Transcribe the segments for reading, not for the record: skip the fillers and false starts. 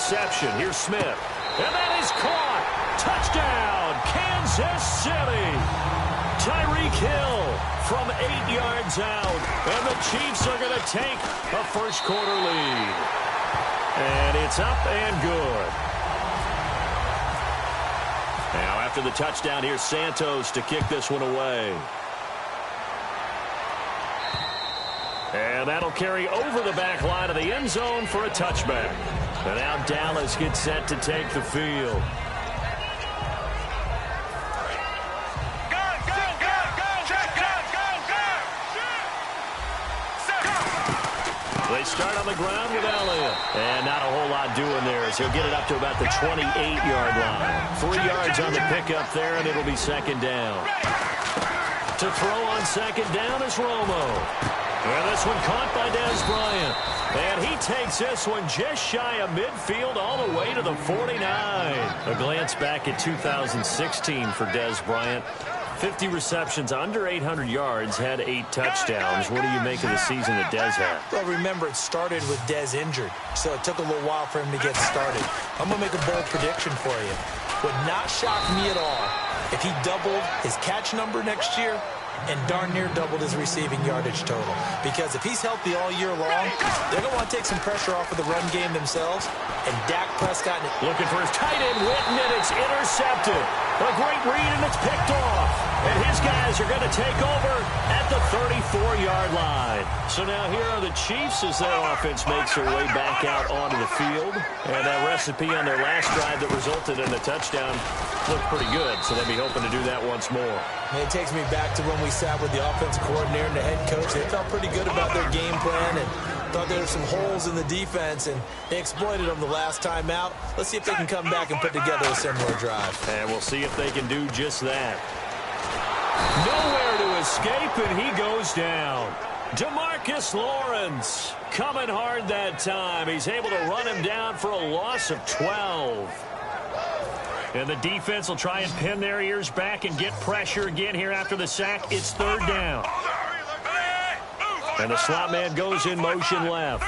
reception. Here's Smith. And that is caught. Touchdown, Kansas City. Tyreek Hill from 8 yards out. And the Chiefs are going to take a first-quarter lead. And it's up and good. Now, after the touchdown, here's Santos to kick this one away. And that'll carry over the back line of the end zone for a touchback. And now Dallas gets set to take the field. They start on the ground with Elliott. And not a whole lot doing there as he'll get it up to about the 28-yard line. 3 yards on the pickup there, and it'll be second down. To throw on second down is Romo. And this one caught by Dez Bryant. And he takes this one just shy of midfield all the way to the 49. A glance back at 2016 for Dez Bryant. 50 receptions, under 800 yards, had 8 touchdowns. What do you make of the season that Dez had? Well, remember, it started with Dez injured, so it took a little while for him to get started. I'm going to make a bold prediction for you. Would not shock me at all if he doubled his catch number next year and darn near doubled his receiving yardage total. Because if he's healthy all year long, they're going to want to take some pressure off of the run game themselves. And Dak Prescott looking for his tight end, Witten, and it's intercepted. A great read, and it's picked off. And his guys are going to take over at the 34-yard line. So now here are the Chiefs as their offense makes their way back out onto the field. And that recipe on their last drive that resulted in a touchdown looked pretty good. So they'll be hoping to do that once more. And it takes me back to when we sat with the offensive coordinator and the head coach. They felt pretty good about their game plan and thought there were some holes in the defense, and they exploited them the last time out. Let's see if they can come back and put together a similar drive. And we'll see if they can do just that. Nowhere to escape, and he goes down. DeMarcus Lawrence coming hard that time. He's able to run him down for a loss of 12. And the defense will try and pin their ears back and get pressure again here after the sack. It's third down. And the slot man goes in motion left.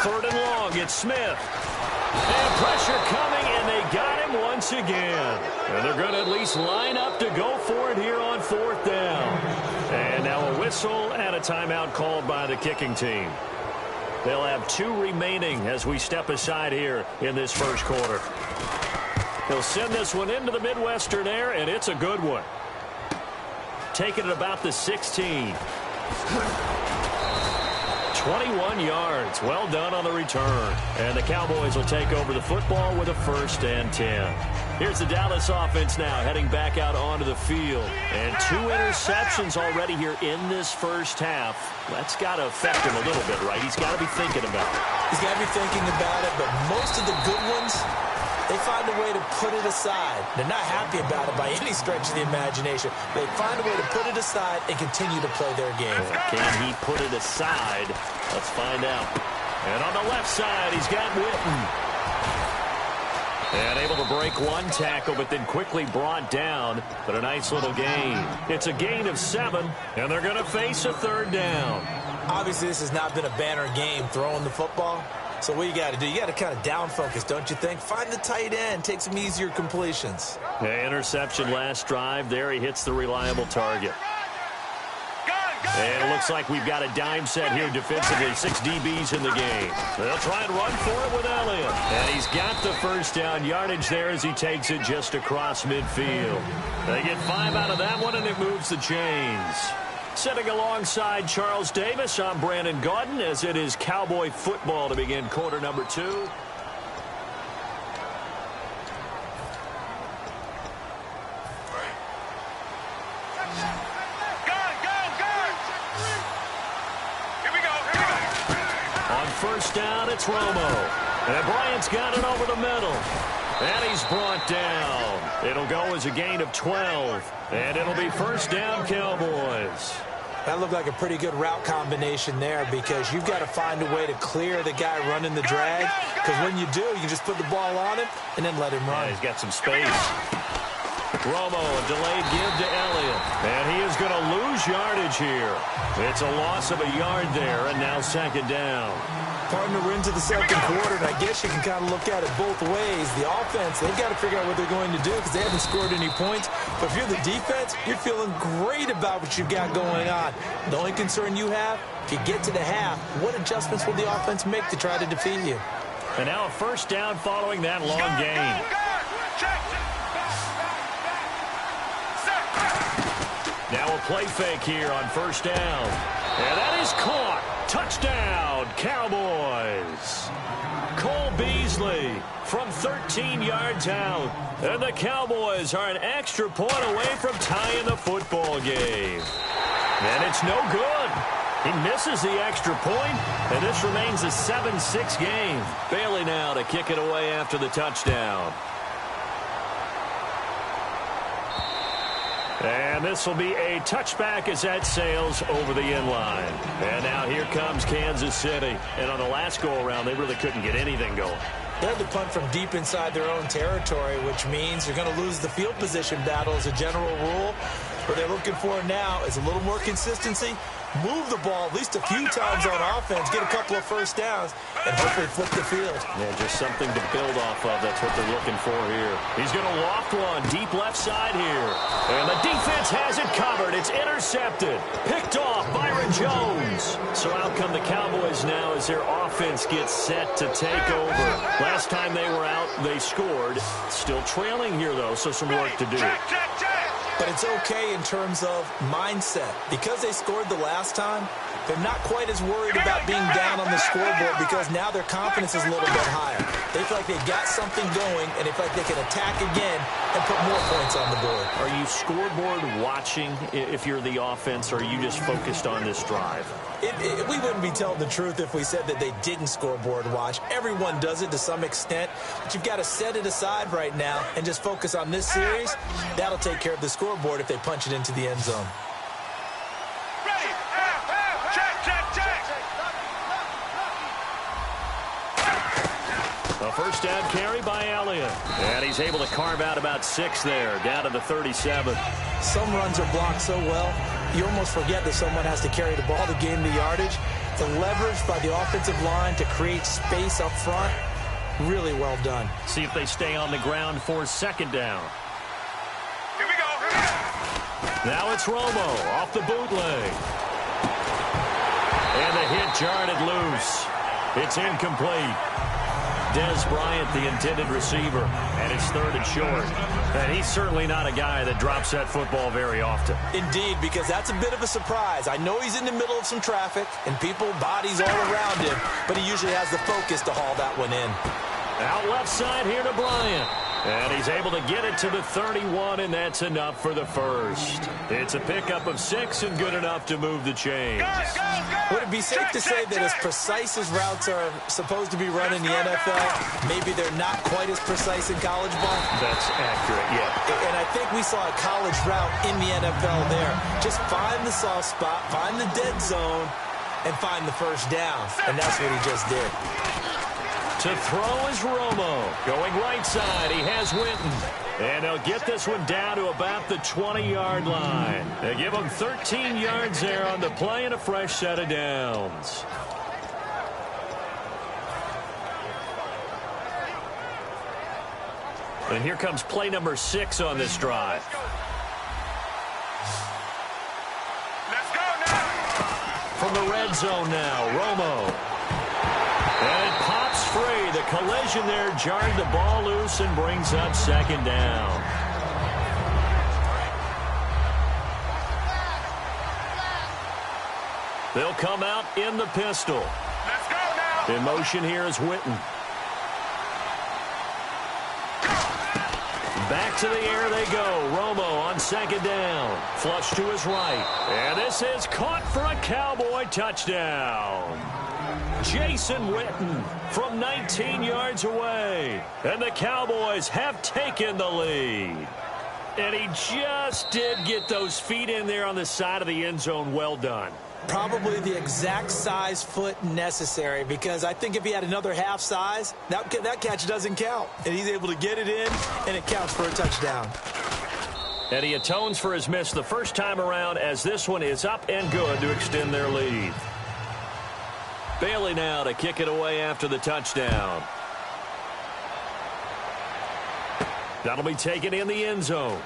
Third and long, it's Smith. And pressure coming, and they got him once again. And they're going to at least line up to go for it here on fourth down. And now a whistle and a timeout called by the kicking team. They'll have 2 remaining as we step aside here in this first quarter. He'll send this one into the Midwestern air, and it's a good one. Taking it about the 16. 21 yards. Well done on the return. And the Cowboys will take over the football with a 1st and 10. Here's the Dallas offense now heading back out onto the field. And 2 interceptions already here in this first half. That's got to affect him a little bit, right? He's got to be thinking about it. He's got to be thinking about it, but most of the good ones, they find a way to put it aside. They're not happy about it by any stretch of the imagination. They find a way to put it aside and continue to play their game. Can he put it aside? Let's find out. And on the left side, he's got Witten. And able to break one tackle, but then quickly brought down. But a nice little gain. It's a gain of 7, and they're going to face a third down. Obviously, this has not been a banner game throwing the football. So what you got to do, you got to kind of down focus, don't you think? Find the tight end, take some easier completions. Yeah, interception last drive. There he hits the reliable target. And it looks like we've got a dime set here defensively. 6 DBs in the game. They'll try and run for it with Elliott. And he's got the first down yardage there as he takes it just across midfield. They get 5 out of that one, and it moves the chains. Sitting alongside Charles Davis, I'm Brandon Gaudin, as it is Cowboy football to begin quarter number 2. First down, it's Romo. And Bryant's got it over the middle. And he's brought down. It'll go as a gain of 12. And it'll be first down, Cowboys. That looked like a pretty good route combination there, because you've got to find a way to clear the guy running the drag. Because when you do, you can just put the ball on him and then let him run. Yeah, he's got some space. Romo, a delayed give to Elliott. And he is going to lose yardage here. It's a loss of a yard there, and now second down. Partner, we're into the second quarter, and I guess you can kind of look at it both ways. The offense, they've got to figure out what they're going to do because they haven't scored any points. But if you're the defense, you're feeling great about what you've got going on. The only concern you have, if you get to the half, what adjustments will the offense make to try to defeat you? And now a first down following that long gain. Now a play fake here on first down. And that is caught. Touchdown, Cowboys. Cole Beasley from 13 yards out. And the Cowboys are an extra point away from tying the football game. And it's no good. He misses the extra point, and this remains a 7-6 game. Bailey now to kick it away after the touchdown. And this will be a touchback as that sails over the end line. And now here comes Kansas City. And on the last go-around, they really couldn't get anything going. They had to punt from deep inside their own territory, which means you're going to lose the field position battle as a general rule. What they're looking for now is a little more consistency. Move the ball at least a few times on offense, get a couple of first downs, and hopefully flip the field. Yeah, just something to build off of. That's what they're looking for here. He's going to loft one deep left side here. And the defense has it covered. It's intercepted. Picked off Byron Jones. So out come the Cowboys now as their offense gets set to take over. Last time they were out, they scored. Still trailing here, though, so some work to do. But it's okay in terms of mindset. Because they scored the last time, they're not quite as worried about being down on the scoreboard because now their confidence is a little bit higher. They feel like they got something going, and they feel like they can attack again and put more points on the board. Are you scoreboard watching if you're the offense, or are you just focused on this drive? We wouldn't be telling the truth if we said that they didn't scoreboard watch. Everyone does it to some extent, but you've got to set it aside right now and just focus on this series. That'll take care of the scoreboard if they punch it into the end zone. A first down carry by Elliott. And he's able to carve out about 6 there, down to the 37. Some runs are blocked so well, you almost forget that someone has to carry the ball to gain the yardage. The leverage by the offensive line to create space up front, really well done. See if they stay on the ground for second down. Here we go. Now it's Romo off the bootleg. And the hit jarred it loose. It's incomplete. Dez Bryant, the intended receiver, and it's third and short. And he's certainly not a guy that drops that football very often. Indeed, because that's a bit of a surprise. I know he's in the middle of some traffic and people, bodies all around him, but he usually has the focus to haul that one in. Out left side here to Bryant. And he's able to get it to the 31, and that's enough for the first. It's a pickup of 6 and good enough to move the chains. Would it be safe to say that as precise as routes are supposed to be run in the NFL, maybe they're not quite as precise in college ball? That's accurate, yeah. And I think we saw a college route in the NFL there. Just find the soft spot, find the dead zone, and find the first down. And that's what he just did. To throw is Romo. Going right side, he has Winton. And they'll get this one down to about the 20-yard line. They give him 13 yards there on the play and a fresh set of downs. And here comes play number 6 on this drive. Let's go now. From the red zone now, Romo. And it pops free. The collision there jarred the ball loose and brings up second down. They'll come out in the pistol. Let's go now. In motion here is Winton. Back to the air they go. Romo on second down. Flush to his right. And this is caught for a Cowboy touchdown. Jason Witten from 19 yards away. And the Cowboys have taken the lead. And he just did get those feet in there on the side of the end zone. Well done. Probably the exact size foot necessary, because I think if he had another half size, that catch doesn't count. And he's able to get it in, and it counts for a touchdown. And he atones for his miss the first time around, as this one is up and good to extend their lead. Bailey now to kick it away after the touchdown. That'll be taken in the end zone.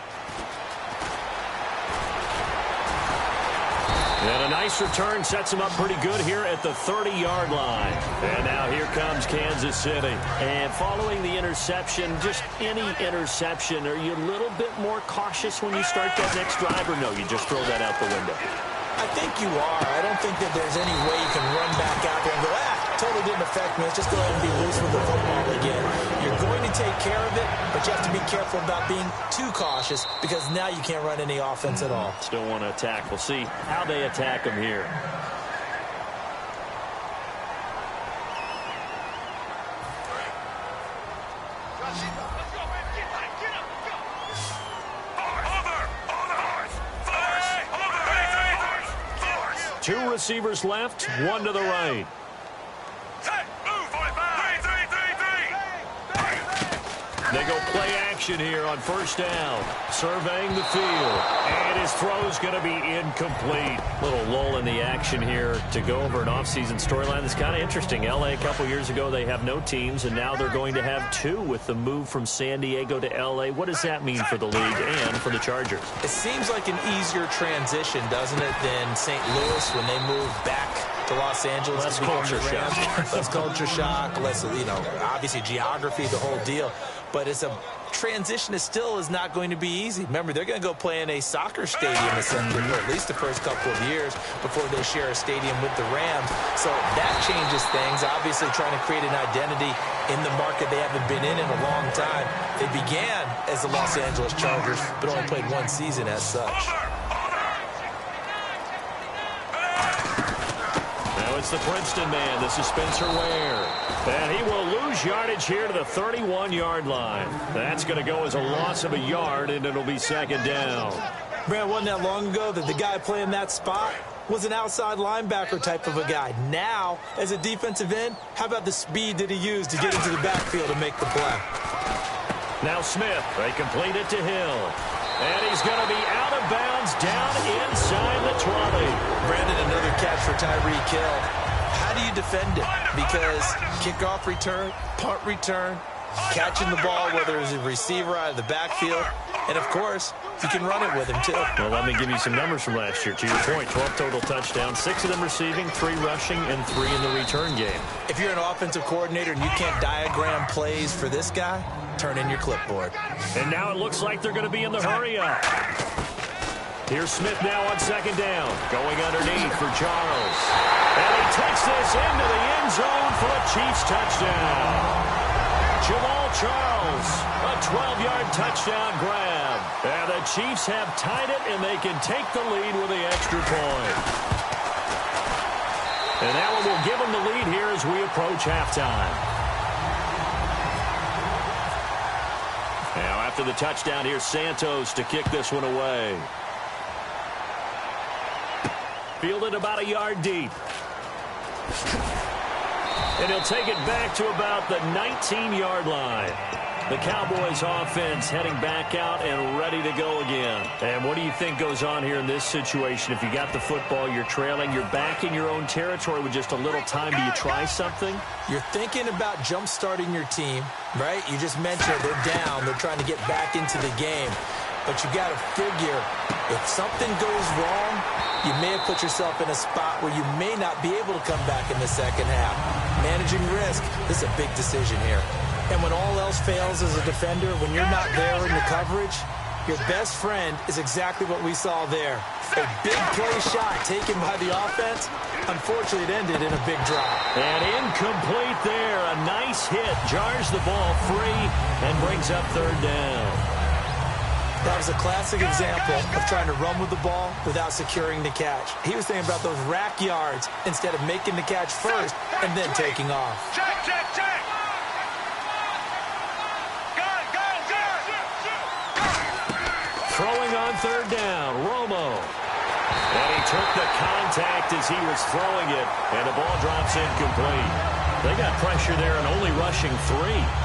And a nice return sets him up pretty good here at the 30-yard line. And now here comes Kansas City. And following the interception, just any interception, are you a little bit more cautious when you start that next drive, or no, you just throw that out the window? I think you are. I don't think that there's any way you can run back out there and go, totally didn't affect me. Let's just go ahead and be loose with the football again. You're going to take care of it, but you have to be careful about being too cautious, because now you can't run any offense at all. Still want to attack. We'll see how they attack him here. Two receivers left, one to the right. They go play action here on first down. Surveying the field. And his throw's going to be incomplete. Little lull in the action here to go over an offseason storyline that's kind of interesting. L.A. a couple years ago, they have no teams, and now they're going to have two with the move from San Diego to L.A. What does that mean for the league and for the Chargers? It seems like an easier transition, doesn't it, than St. Louis when they moved back to Los Angeles. Less culture shock. Less culture shock, less, obviously geography, the whole deal. But it's a transition that still is not going to be easy. Remember, they're going to go play in a soccer stadium essentially for at least the first couple of years before they share a stadium with the Rams. So that changes things. Obviously trying to create an identity in the market they haven't been in a long time. They began as the Los Angeles Chargers, but only played one season as such. It's the Princeton man. This is Spencer Ware. And he will lose yardage here to the 31-yard line. That's going to go as a loss of a yard, and it'll be second down. Brad, wasn't that long ago that the guy playing that spot was an outside linebacker type of a guy. Now, as a defensive end, how about the speed that he used to get into the backfield and make the play? Now Smith, they complete it to Hill. And he's going to be out of bounds down inside the 20. Brandon, another catch for Tyreek Hill. How do you defend it? Because kickoff return, punt return, catching the ball, whether it's a receiver out of the backfield, and, of course, you can run it with him, too. Well, let me give you some numbers from last year. To your point, 12 total touchdowns, 6 of them receiving, 3 rushing, and 3 in the return game. If you're an offensive coordinator and you can't diagram plays for this guy, turn in your clipboard. And now it looks like they're going to be in the hurry-up. Here's Smith now on second down. Going underneath for Charles. And he takes this into the end zone for a Chiefs touchdown. Jamal Charles, a 12-yard touchdown grab. And the Chiefs have tied it, and they can take the lead with the extra point. And that one will give them the lead here as we approach halftime. Now after the touchdown, here's Santos to kick this one away. Fielded about a yard deep. And he'll take it back to about the 19-yard line. The Cowboys offense heading back out and ready to go again. And what do you think goes on here in this situation? If you got the football, you're trailing, you're back in your own territory with just a little time. Do you try something? You're thinking about jump-starting your team, right? You just mentioned they're down. They're trying to get back into the game. But you got to figure, if something goes wrong, you may have put yourself in a spot where you may not be able to come back in the second half. Managing risk, this is a big decision here. And when all else fails as a defender, when you're not there in the coverage, your best friend is exactly what we saw there. A big play shot taken by the offense. Unfortunately, it ended in a big drop. And incomplete there. A nice hit. Jars the ball free and brings up third down. That was a classic example of trying to run with the ball without securing the catch. He was thinking about those rack yards instead of making the catch first and then taking off. Check, check, check. Throwing on third down, Romo. And he took the contact as he was throwing it, and the ball drops incomplete. They got pressure there and only rushing 3.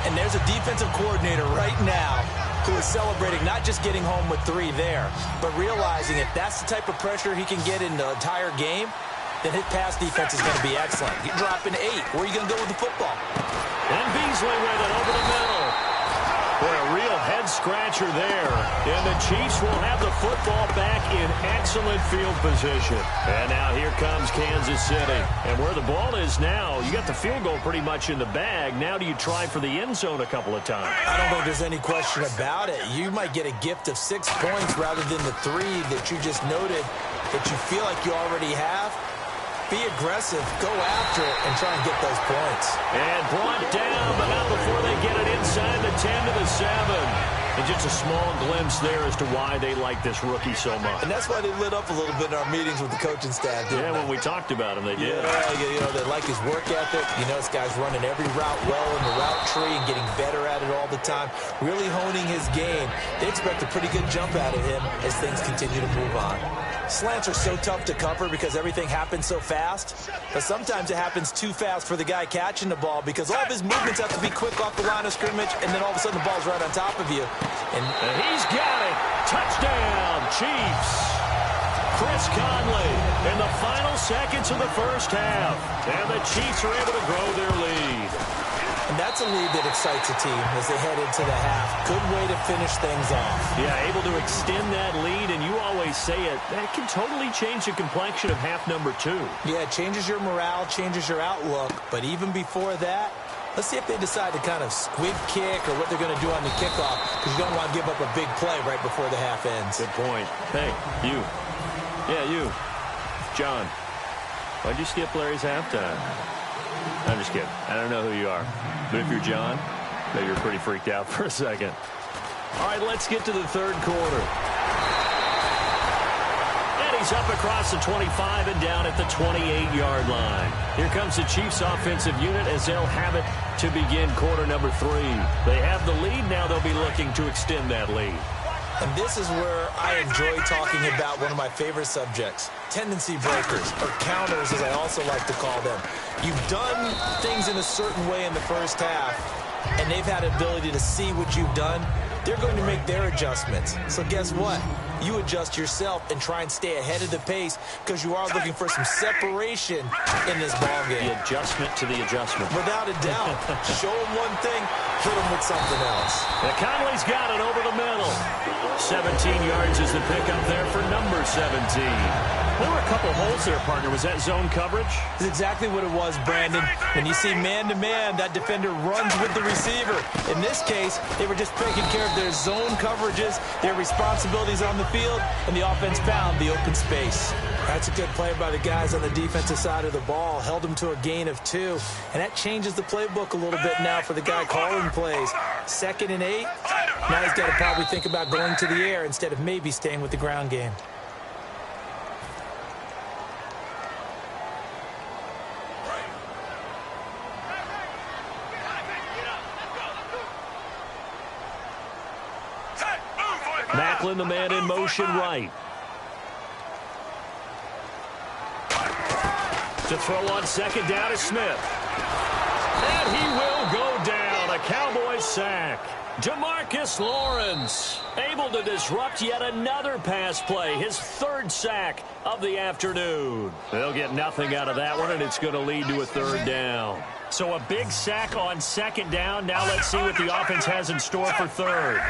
And there's a defensive coordinator right now who is celebrating not just getting home with 3 there, but realizing if that's the type of pressure he can get in the entire game, then his pass defense is going to be excellent. You're dropping 8. Where are you going to go with the football? And Beasley with it over the middle. Boy, a real head-scratcher there. And the Chiefs will have the football back in excellent field position. And now here comes Kansas City. And where the ball is now, you got the field goal pretty much in the bag. Now do you try for the end zone a couple of times? I don't think there's any question about it. You might get a gift of 6 points rather than the 3 that you just noted that you feel like you already have. Be aggressive, go after it, and try and get those points. And brought down, but not before they get it inside the 10 to the 7. And just a small glimpse there as to why they like this rookie so much. And that's why they lit up a little bit in our meetings with the coaching staff, didn't they? When we talked about him, they did. Yeah, they like his work ethic. You know, this guy's running every route well in the route tree and getting better at it all the time, really honing his game. They expect a pretty good jump out of him as things continue to move on. Slants are so tough to cover because everything happens so fast, but sometimes it happens too fast for the guy catching the ball because all of his movements have to be quick off the line of scrimmage, and then all of a sudden the ball's right on top of you. And he's got it. Touchdown, Chiefs. Chris Conley in the final seconds of the first half. And the Chiefs are able to grow their lead. And that's a lead that excites a team as they head into the half. Good way to finish things off. Yeah, able to extend that lead, and you always say it, that can totally change the complexion of half number 2. Yeah, it changes your morale, changes your outlook. But even before that, let's see if they decide to kind of squib kick or what they're going to do on the kickoff, because you don't want to give up a big play right before the half ends. Good point. Hey, you. Yeah, you. John, why'd you skip Larry's halftime? I'm just kidding. I don't know who you are. But if you're John, maybe you're pretty freaked out for a second. All right, let's get to the third quarter. And he's up across the 25 and down at the 28-yard line. Here comes the Chiefs offensive unit as they'll have it to begin quarter number 3. They have the lead. Now they'll be looking to extend that lead. And this is where I enjoy talking about one of my favorite subjects, tendency breakers, or counters as I also like to call them. You've done things in a certain way in the first half, and they've had the ability to see what you've done. They're going to make their adjustments. So guess what? You adjust yourself and try and stay ahead of the pace because you are looking for some separation in this ballgame. The adjustment to the adjustment. Without a doubt. Show them one thing, hit them with something else. And Conley's got it over the middle. 17 yards is the pickup there for number 17. There were a couple holes there, partner. Was that zone coverage? That's exactly what it was, Brandon. When you see man-to-man, that defender runs with the receiver. In this case, they were just taking care of their zone coverages, their responsibilities on the field, and the offense found the open space. That's a good play by the guys on the defensive side of the ball. Held them to a gain of 2. And that changes the playbook a little bit now for the guy calling plays. 2nd and 8. Now he's got to probably think about going to the air instead of maybe staying with the ground game. Macklin, the man in motion right. To throw on 2nd down is Smith. And he will go down. A Cowboys sack. Demarcus Lawrence able to disrupt yet another pass play. His 3rd sack of the afternoon. They'll get nothing out of that one, and it's going to lead to a 3rd down. So a big sack on 2nd down. Now let's see what the offense has in store for 3rd.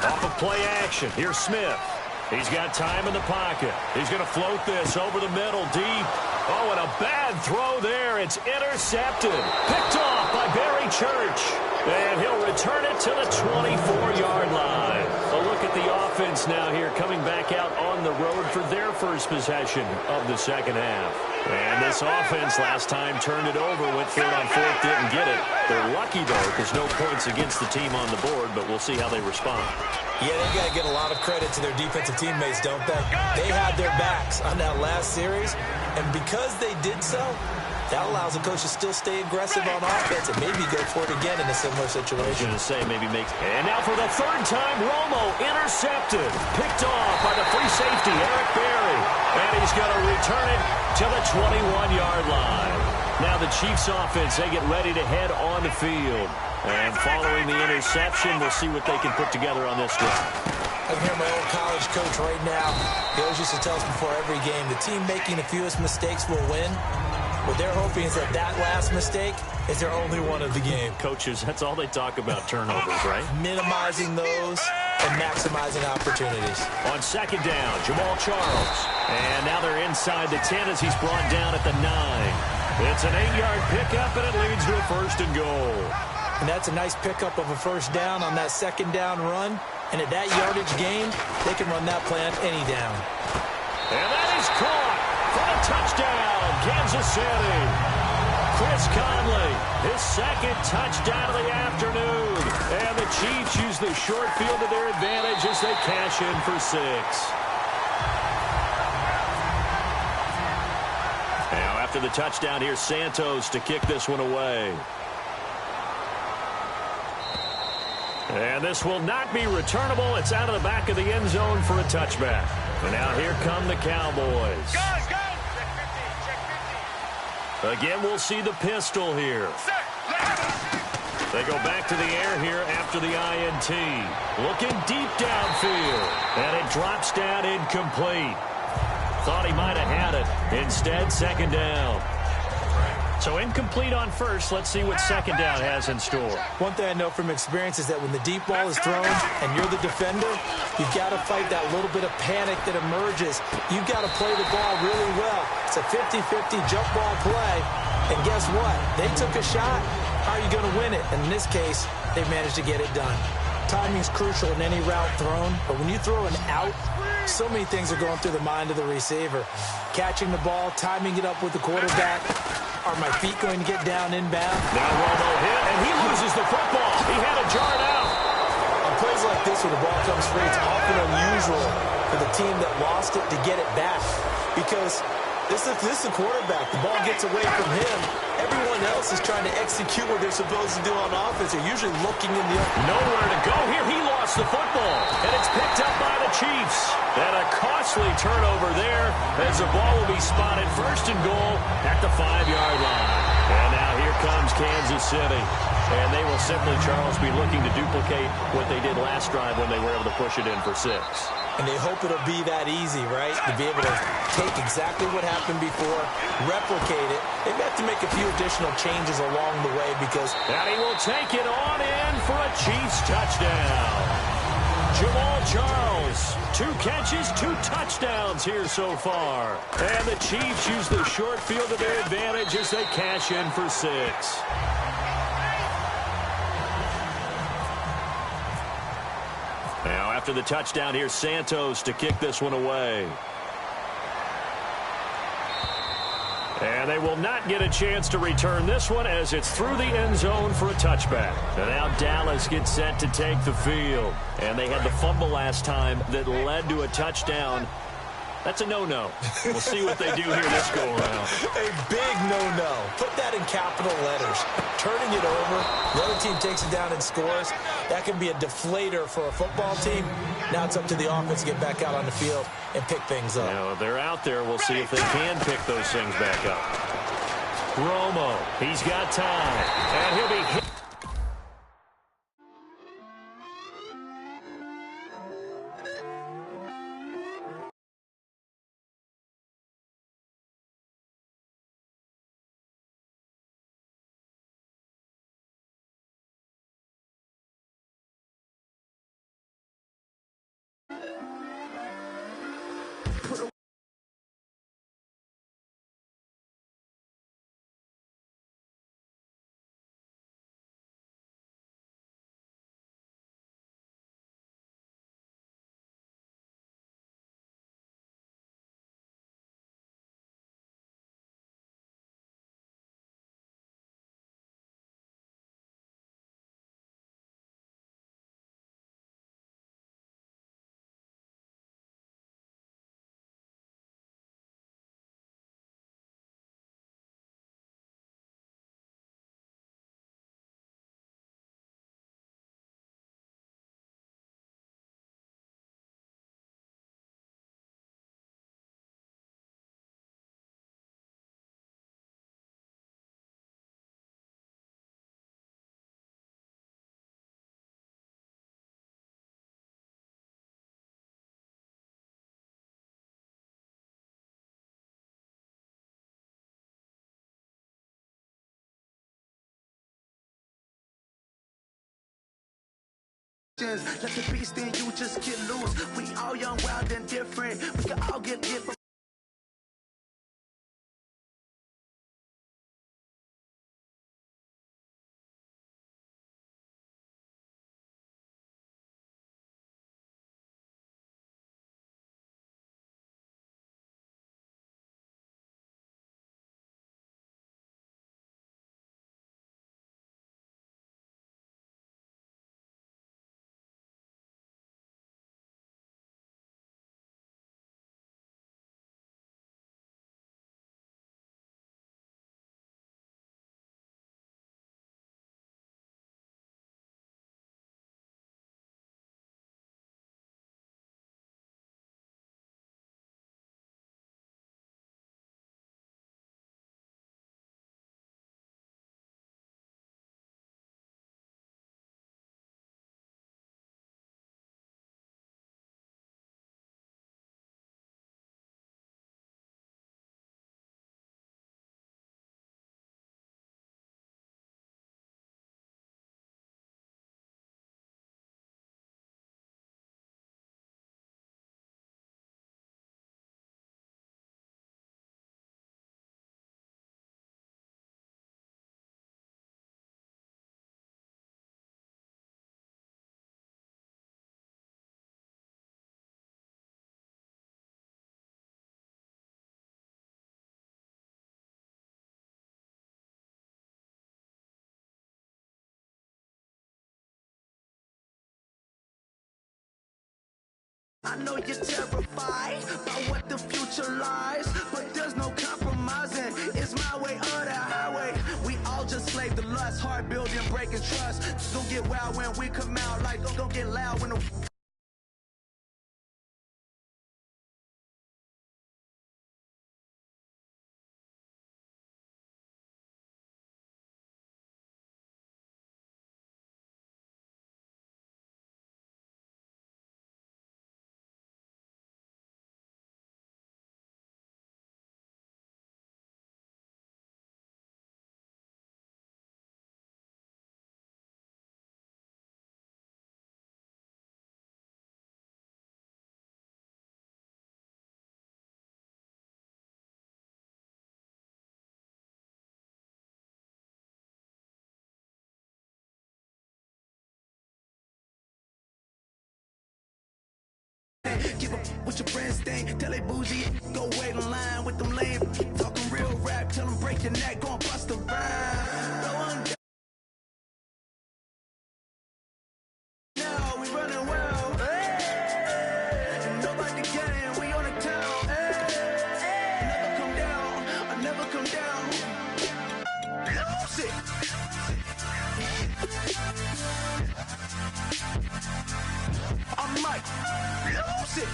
Off of play action. Here's Smith. He's got time in the pocket. He's going to float this over the middle deep. Oh, and a bad throw there. It's intercepted. Picked off by Barry Church. And he'll return it to the 24-yard line. A look at the offense now here coming back out on the road for their first possession of the second half. And this offense last time turned it over, went for it on 4th, didn't get it. They're lucky, though, because no points against the team on the board, but we'll see how they respond. Yeah, they got to get a lot of credit to their defensive teammates, don't they? They had their backs on that last series, and because they did so, that allows the coach to still stay aggressive on offense and maybe go for it again in a similar situation. I was going to say maybe makes. And now for the 3rd time, Romo intercepted. Picked off by the free safety, Eric Berry. And he's going to return it to the 21-yard line. Now the Chiefs offense, they get ready to head on the field. And following the interception, we'll see what they can put together on this drive. I can hear my old college coach right now. He always used to tell us before every game, the team making the fewest mistakes will win. What they're hoping is that last mistake is their only one of the game. Coaches, that's all they talk about, turnovers, right? Minimizing those and maximizing opportunities. On second down, Jamal Charles. And now they're inside the 10 as he's brought down at the 9. It's an 8-yard pickup, and it leads to a 1st and goal. And that's a nice pickup of a 1st down on that 2nd down run. And at that yardage gain, they can run that play on any down. And that is caught for a touchdown, Kansas City. Chris Conley, his 2nd touchdown of the afternoon. And the Chiefs use the short field to their advantage as they cash in for 6. Now after the touchdown, here's Santos to kick this one away. And this will not be returnable. It's out of the back of the end zone for a touchback. And now here come the Cowboys. Guys, go! Check 50. Again, we'll see the pistol here. They go back to the air here after the INT. Looking deep downfield. And it drops down incomplete. Thought he might have had it. Instead, 2nd down. So incomplete on 1st. Let's see what 2nd down has in store. One thing I know from experience is that when the deep ball is thrown and you're the defender, you've got to fight that little bit of panic that emerges. You've got to play the ball really well. It's a 50-50 jump ball play. And guess what? They took a shot. How are you going to win it? And in this case, they managed to get it done. Timing is crucial in any route thrown, but when you throw an out, so many things are going through the mind of the receiver. Catching the ball, timing it up with the quarterback. Are my feet going to get down inbound? Now Romo hit, and he loses the football. He had it jarred out. On plays like this, when the ball comes free, it's often unusual for the team that lost it to get it back. Because this is the quarterback. The ball gets away from him. Everyone else is trying to execute what they're supposed to do on offense. They're usually looking in the... Nowhere to go here. He lost the football, and it's picked up by the Chiefs. And a costly turnover there as the ball will be spotted 1st and goal at the 5-yard line. And now here comes Kansas City. And they will simply, Charles, be looking to duplicate what they did last drive when they were able to push it in for 6. And they hope it'll be that easy, right? To be able to take exactly what happened before, replicate it. They have to make a few additional changes along the way because... And he will take it on in for a Chiefs touchdown. Jamal Charles, 2 catches, 2 touchdowns here so far. And the Chiefs use the short field to their advantage as they cash in for 6. Now after the touchdown, here's Santos to kick this one away. And they will not get a chance to return this one as it's through the end zone for a touchback. And now Dallas gets set to take the field. And they had the fumble last time that led to a touchdown. That's a no-no. We'll see what they do here this go-around. A big no-no. Put that in capital letters. Turning it over, the other team takes it down and scores. That can be a deflator for a football team. Now it's up to the offense to get back out on the field and pick things up. Now, if they're out there, we'll see if they can pick those things back up. Romo, he's got time, and he'll be hit. questions. Let the beast in you just get loose. We all young, wild, and different. We can all get from. I know you're terrified by what the future lies, but there's no compromising. It's my way or the highway. We all just slave the lust, hard building, breaking trust. It's gonna get wild when we come out, like it's gonna get loud when the keep up with your friends thing. Tell they bougie, go wait in line with them lame. Talking real rap, tell them break your neck, go and bust a rhyme. Now we running well. Hey, nobody getting, we on the town. Hey, never come down, I never come down. Lose it. I'm Mike. Lose it.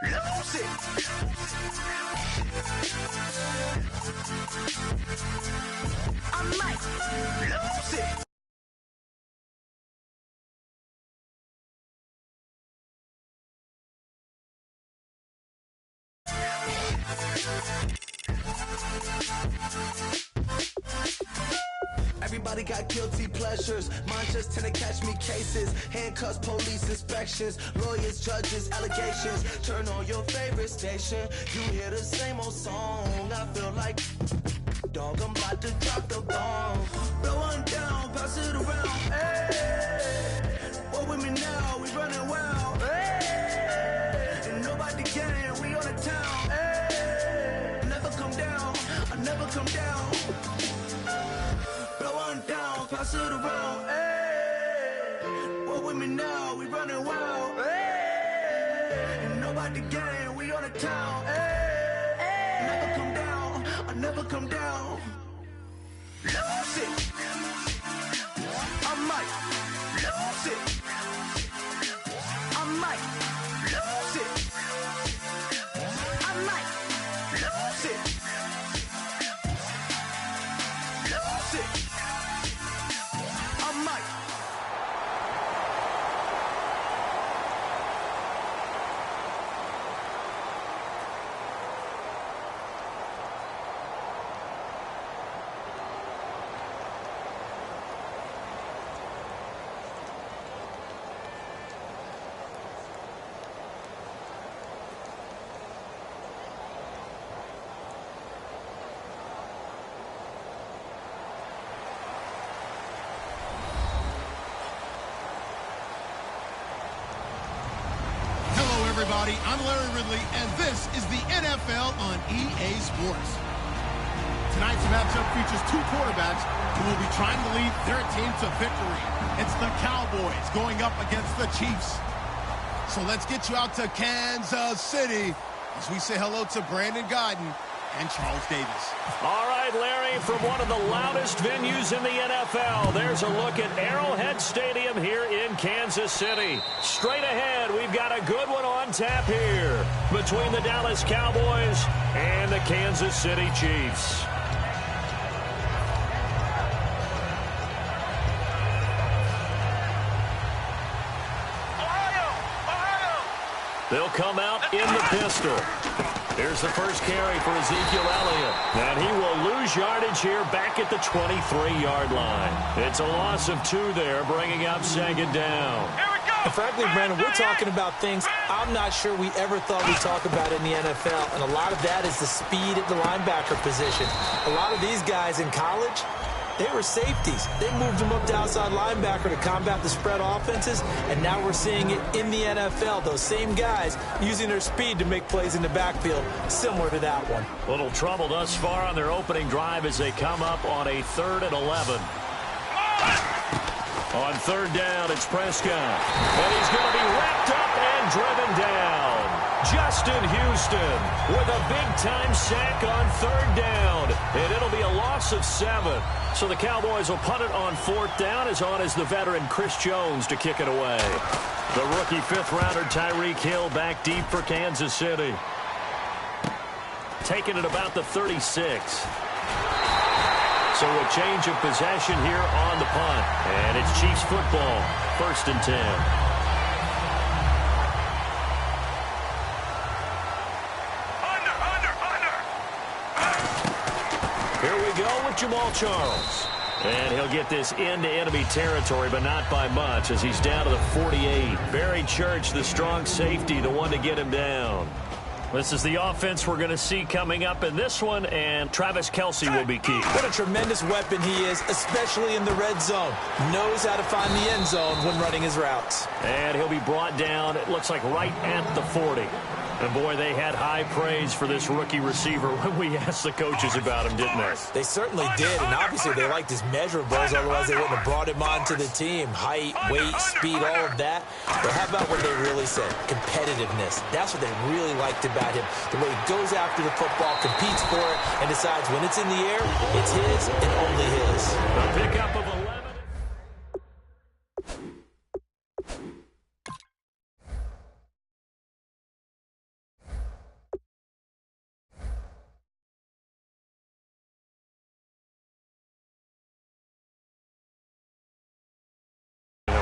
Lose it. I'm Mike. Lose it. Everybody got guilty pleasures. Mine just tend to catch me cases. Handcuffs, police inspections, lawyers, judges, allegations. Turn on your favorite station. You hear the same old song. I feel like, dog, I'm about to drop the bomb. Blow one down, pass it around. Hey, what with me now? We running wild. Hey, and nobody getting. We on the town. Hey, never come down. I never come down. Blow one down, pass it around. Hey, what with me now? We running wild. Hey, and nobody getting. We on the town. Hey, never come down. I never come down. Lose it. I might lose it. I might lose it. I might lose it. Lose it. I might. everybody. I'm Larry Ridley, and this is the NFL on EA Sports. Tonight's matchup features two quarterbacks who will be trying to lead their team to victory. It's the Cowboys going up against the Chiefs. So let's get you out to Kansas City as we say hello to Brandon Godden and Charles Davis. All right, Larry, from one of the loudest venues in the NFL, there's a look at Arrowhead Stadium here in Kansas City. Straight ahead, we've got a good one on tap here between the Dallas Cowboys and the Kansas City Chiefs. They'll come out in the pistol. Here's the first carry for Ezekiel Elliott. And he will lose yardage here back at the 23-yard line. It's a loss of 2 there, bringing up second down. Here we go. And frankly, Brandon, we're talking about things I'm not sure we ever thought we'd talk about in the NFL. And a lot of that is the speed at the linebacker position. A lot of these guys in college, they were safeties. They moved them up to outside linebacker to combat the spread offenses, and now we're seeing it in the NFL. Those same guys using their speed to make plays in the backfield, similar to that one. Little trouble thus far on their opening drive as they come up on a 3rd and 11. On 3rd down, it's Prescott. And he's going to be wrapped up and driven down. Justin Houston with a big-time sack on 3rd down. And it'll be a loss of 7. So the Cowboys will punt it on 4th down, as on as the veteran Chris Jones to kick it away. The rookie 5th-rounder Tyreek Hill back deep for Kansas City. Taking it about the 36. So a change of possession here on the punt. And it's Chiefs football, 1st and 10. Here we go with Jamal Charles. And he'll get this into enemy territory, but not by much, as he's down to the 48. Barry Church, the strong safety, the one to get him down. This is the offense we're going to see coming up in this one, and Travis Kelce will be key. What a tremendous weapon he is, especially in the red zone. Knows how to find the end zone when running his routes. And he'll be brought down, it looks like, right at the 40. And, boy, they had high praise for this rookie receiver when we asked the coaches about him, didn't they? They certainly did, and obviously they liked his measurables, otherwise they wouldn't have brought him onto the team. Height, weight, speed, all of that. But how about what they really said? Competitiveness. That's what they really liked about him. The way he goes after the football, competes for it, and decides when it's in the air, it's his and only his. A pickup of 11.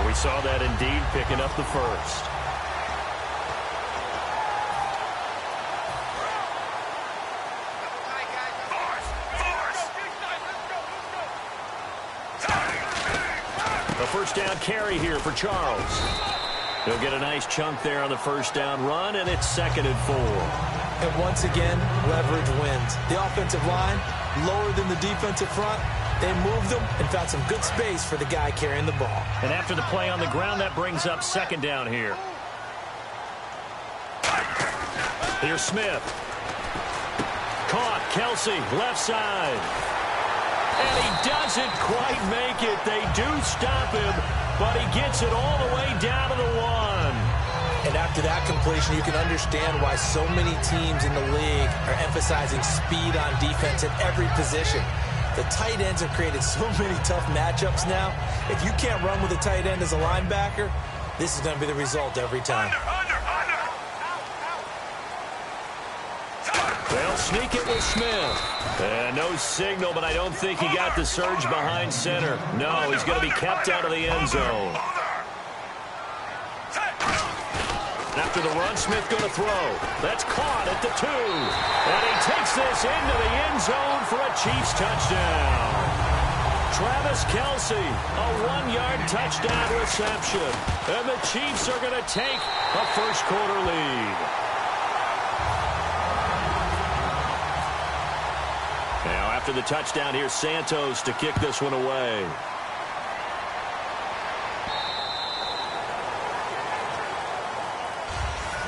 We saw that indeed, picking up the first. A first down carry here for Charles. He'll get a nice chunk there on the first down run, and it's 2nd and 4. And once again, leverage wins. The offensive line, lower than the defensive front. They moved them and found some good space for the guy carrying the ball. And after the play on the ground, that brings up 2nd down here. Here's Smith. Caught. Kelce, left side. And he doesn't quite make it. They do stop him, but he gets it all the way down to the 1. And after that completion, you can understand why so many teams in the league are emphasizing speed on defense at every position. The tight ends have created so many tough matchups now. If you can't run with a tight end as a linebacker, this is going to be the result every time. They'll sneak it with Smith. And no signal, but I don't think he got the surge behind center. No, he's going to be kept out of the end zone. After the run, Smith going to throw. That's caught at the 2. And he takes this into the end zone for a Chiefs touchdown. Travis Kelce, a 1-yard touchdown reception. And the Chiefs are going to take a first-quarter lead. Now, after the touchdown, here's Santos to kick this one away.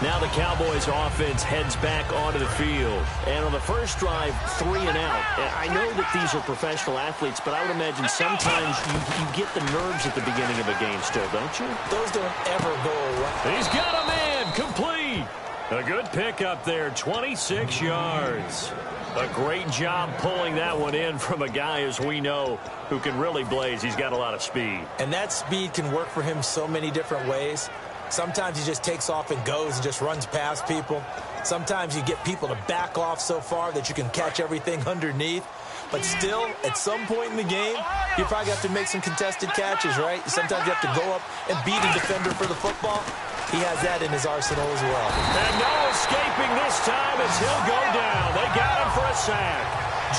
Now the Cowboys offense heads back onto the field. And on the first drive, 3 and out. I know that these are professional athletes, but I would imagine sometimes you get the nerves at the beginning of a game still, don't you? Those don't ever go away. He's got a man complete. A good pickup there, 26 yards. A great job pulling that one in from a guy, as we know, who can really blaze. He's got a lot of speed. And that speed can work for him so many different ways. Sometimes he just takes off and goes and just runs past people. Sometimes you get people to back off so far that you can catch everything underneath. But still, at some point in the game, you probably have to make some contested catches, right? Sometimes you have to go up and beat a defender for the football. He has that in his arsenal as well. And no escaping this time as he'll go down. They got him for a sack.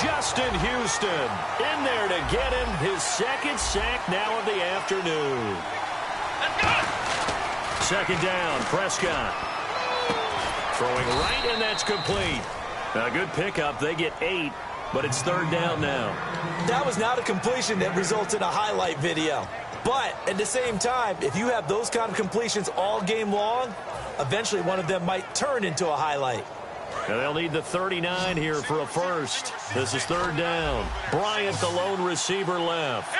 Justin Houston in there to get him his second sack now of the afternoon. Second down, Prescott. Throwing right, and that's complete. A good pickup. They get 8, but it's third down now. That was not a completion that results in a highlight video. But at the same time, if you have those kind of completions all game long, eventually one of them might turn into a highlight. And they'll need the 39 here for a first. This is third down. Bryant, the lone receiver, left.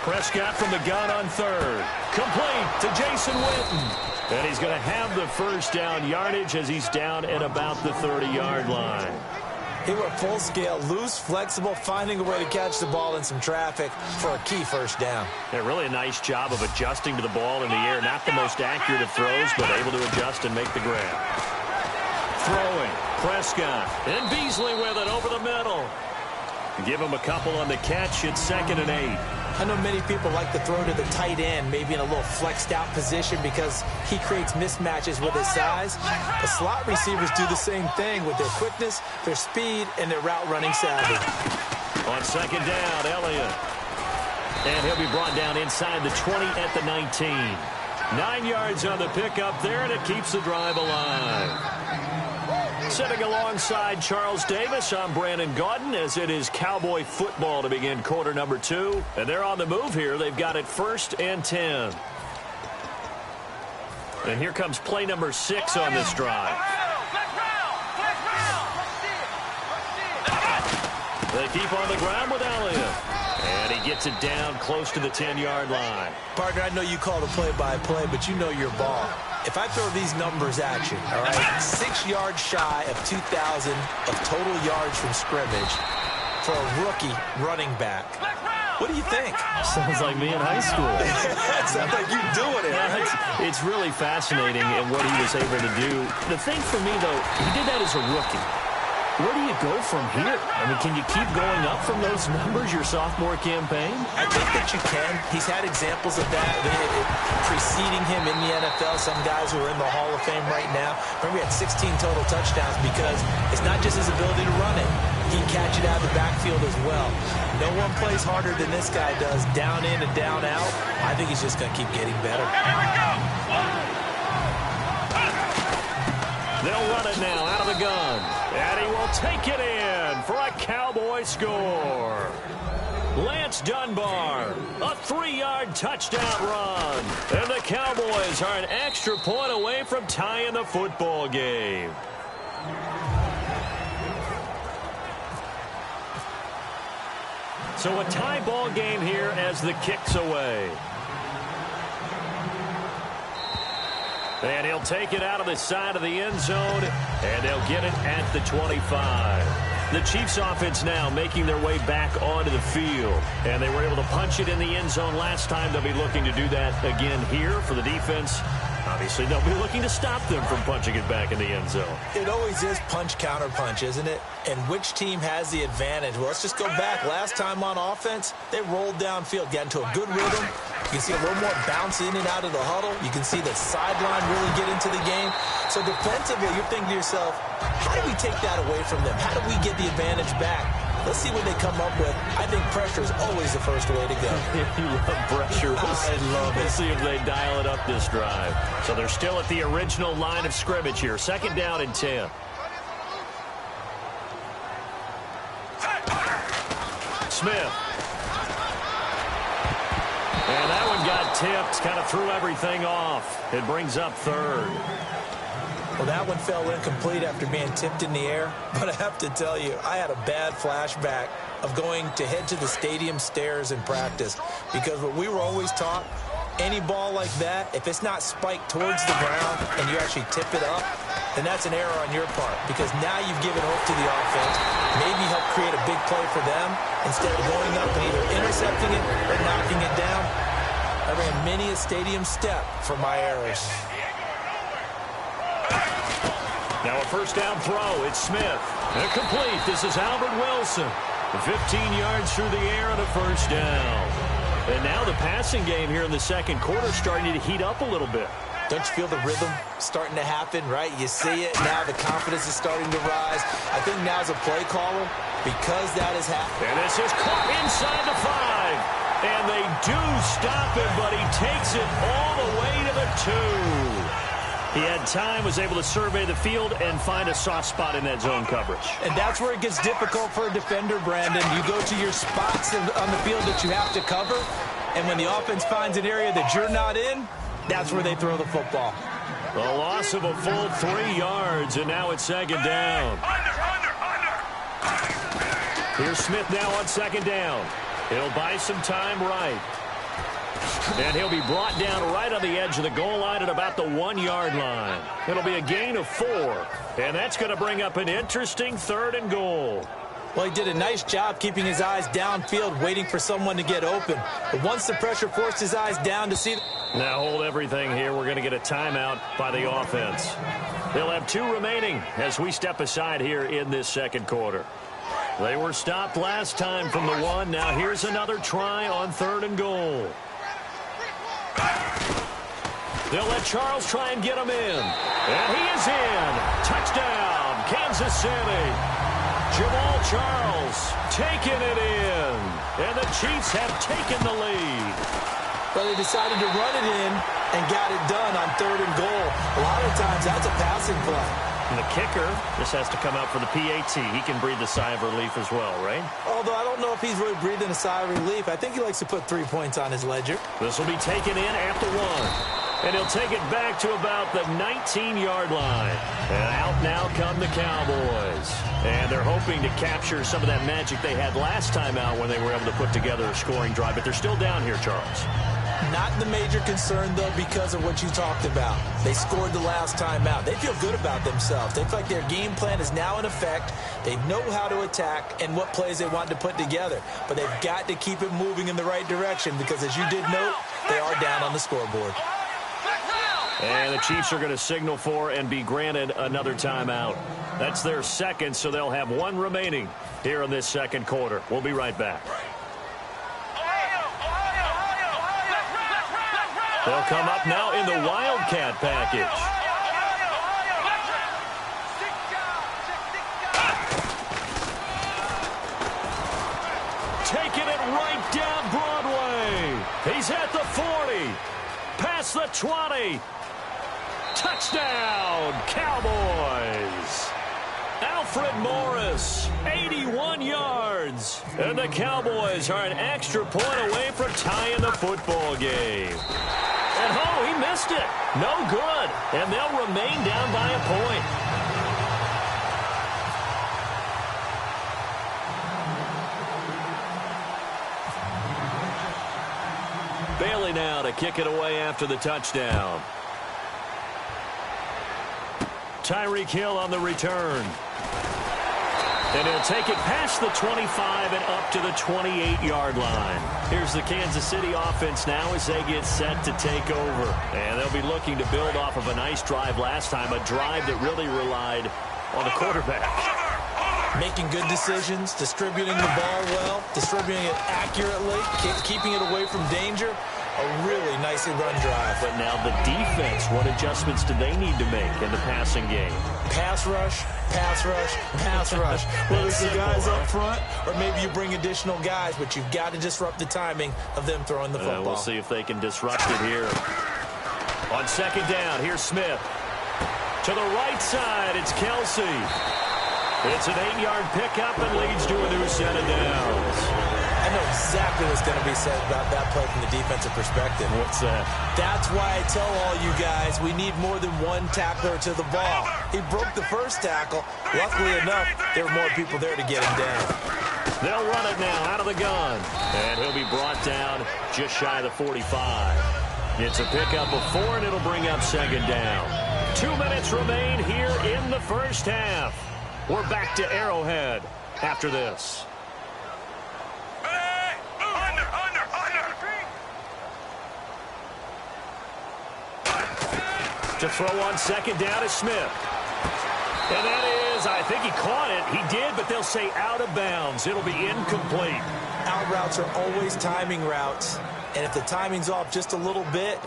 Prescott from the gun on third. Complete to Jason Witten. And he's going to have the first down yardage as he's down at about the 30-yard line. He went full scale, loose, flexible, finding a way to catch the ball in some traffic for a key first down. Yeah, really a nice job of adjusting to the ball in the air. Not the most accurate of throws, but able to adjust and make the grab. Throwing, Prescott, and Beasley with it over the middle. Give him a couple on the catch. It's 2nd and 8. I know many people like to throw to the tight end, maybe in a little flexed out position because he creates mismatches with his size. The slot receivers do the same thing with their quickness, their speed, and their route running savvy. On second down, Elliott. And he'll be brought down inside the 20 at the 19. 9 yards on the pickup there, and it keeps the drive alive. Sitting alongside Charles Davis, I'm Brandon Gaudin as it is Cowboy football to begin quarter number 2. And they're on the move here. They've got it 1st and 10. And here comes play number 6 on this drive. They keep on the ground with Elliott. And he gets it down close to the 10-yard line. Partner, I know you call the play-by-play, but you know your ball. If I throw these numbers at you, all right, 6 yards shy of 2,000 of total yards from scrimmage for a rookie running back. What do you think? Sounds like me in high school. That sounds like you doing it. Yeah, it's really fascinating in what he was able to do. The thing for me, though, he did that as a rookie. Where do you go from here? I mean, can you keep going up from those numbers your sophomore campaign? I think that you can. He's had examples of that preceding him in the NFL. Some guys who are in the Hall of Fame right now. Remember, he had 16 total touchdowns because it's not just his ability to run it. He can catch it out of the backfield as well. No one plays harder than this guy does, down in and down out. I think he's just going to keep getting better. They'll run it now out of the gun. And he will take it in for a Cowboy score. Lance Dunbar, a 3-yard touchdown run. And the Cowboys are an extra point away from tying the football game. So a tie ball game here as the kick's away. And he'll take it out of the side of the end zone, and they'll get it at the 25. The Chiefs offense now making their way back onto the field. And they were able to punch it in the end zone last time. They'll be looking to do that again here for the defense. Obviously, they'll be looking to stop them from punching it back in the end zone. It always is punch, counter punch, isn't it? And which team has the advantage? Well, let's just go back. Last time on offense, they rolled downfield, got into a good rhythm. You can see a little more bounce in and out of the huddle. You can see the sideline really get into the game. So defensively, you're thinking to yourself, how do we take that away from them? How do we get the advantage back? Let's see what they come up with. I think pressure is always the first way to go. You love pressure. I love it. We'll see if they dial it up this drive. So they're still at the original line of scrimmage here. 2nd down and 10. Smith. And that one got tipped, kind of threw everything off. It brings up 3rd. Well, that one fell incomplete after being tipped in the air. But I have to tell you, I had a bad flashback of going to head to the stadium stairs in practice. Because what we were always taught, any ball like that, if it's not spiked towards the ground and you actually tip it up, then that's an error on your part. Because now you've given hope to the offense, maybe help create a big play for them, instead of going up and either intercepting it or knocking it down. I ran many a stadium step for my errors. Now a first down throw. It's Smith. Incomplete. This is Albert Wilson. 15 yards through the air and a first down. And now the passing game here in the second quarter starting to heat up a little bit. Don't you feel the rhythm starting to happen, right? You see it. Now the confidence is starting to rise. I think now as a play caller, because that is happening. And this is caught inside the 5. And they do stop him, but he takes it all the way to the 2. He had time, was able to survey the field and find a soft spot in that zone coverage. And that's where it gets difficult for a defender, Brandon. You go to your spots on the field that you have to cover, and when the offense finds an area that you're not in, that's where they throw the football. The loss of a full 3 yards, and now it's second down. Here's Smith now on second down. He'll buy some time right. And he'll be brought down right on the edge of the goal line at about the 1-yard line. It'll be a gain of 4. And that's going to bring up an interesting 3rd and goal. Well, he did a nice job keeping his eyes downfield, waiting for someone to get open. But once the pressure forced his eyes down to see... Now hold everything here. We're going to get a timeout by the offense. They'll have 2 remaining as we step aside here in this second quarter. They were stopped last time from the 1. Now here's another try on 3rd and goal. They'll let Charles try and get him in. And he is in. Touchdown, Kansas City. Jamal Charles taking it in. And the Chiefs have taken the lead. Well, they decided to run it in and got it done on 3rd and goal. A lot of times that's a passing play. And the kicker just has to come out for the PAT. He can breathe a sigh of relief as well, right? Although I don't know if he's really breathing a sigh of relief. I think he likes to put 3 points on his ledger. This will be taken in at the 1. And he'll take it back to about the 19-yard line. And out now come the Cowboys. And they're hoping to capture some of that magic they had last time out when they were able to put together a scoring drive. But they're still down here, Charles. Not the major concern, though, because of what you talked about. They scored the last time out. They feel good about themselves. They feel like their game plan is now in effect. They know how to attack and what plays they want to put together. But they've got to keep it moving in the right direction because, as you did note, they are down on the scoreboard. And the Chiefs are going to signal for and be granted another timeout. That's their second, so they'll have 1 remaining here in this second quarter. We'll be right back. They'll come up now in the Wildcat package. Taking it right down Broadway. He's at the 40. Past the 20. Touchdown, Cowboys. Alfred Morris, 81 yards. And the Cowboys are an extra point away from tying the football game. And oh, he missed it. No good. And they'll remain down by a point. Bailey now to kick it away after the touchdown. Tyreek Hill on the return. And he'll take it past the 25 and up to the 28-yard line. Here's the Kansas City offense now as they get set to take over. And they'll be looking to build off of a nice drive last time, a drive that really relied on the quarterback. Making good decisions, distributing the ball well, distributing it accurately, keeping it away from danger. A really nicely run drive. But now the defense, what adjustments do they need to make in the passing game? Pass rush, pass rush, pass rush. Whether it's the guys up front or maybe you bring additional guys, but you've got to disrupt the timing of them throwing the football. We'll see if they can disrupt it here. On second down, here's Smith. To the right side, it's Kelsey. It's an 8-yard pickup and leads to a new set of downs. I I know exactly what's going to be said about that play from the defensive perspective. What's that? That's why I tell all you guys we need more than one tackler to the ball. He broke the first tackle. Luckily enough, there were more people there to get him down. They'll run it now out of the gun. And he'll be brought down just shy of the 45. It's a pickup of 4, and it'll bring up second down. 2 minutes remain here in the first half. We're back to Arrowhead after this. Hey! Under! To throw on second down is Smith. And that is, I think he caught it. He did, but they'll say out of bounds. It'll be incomplete. Out routes are always timing routes. And if the timing's off just a little bit,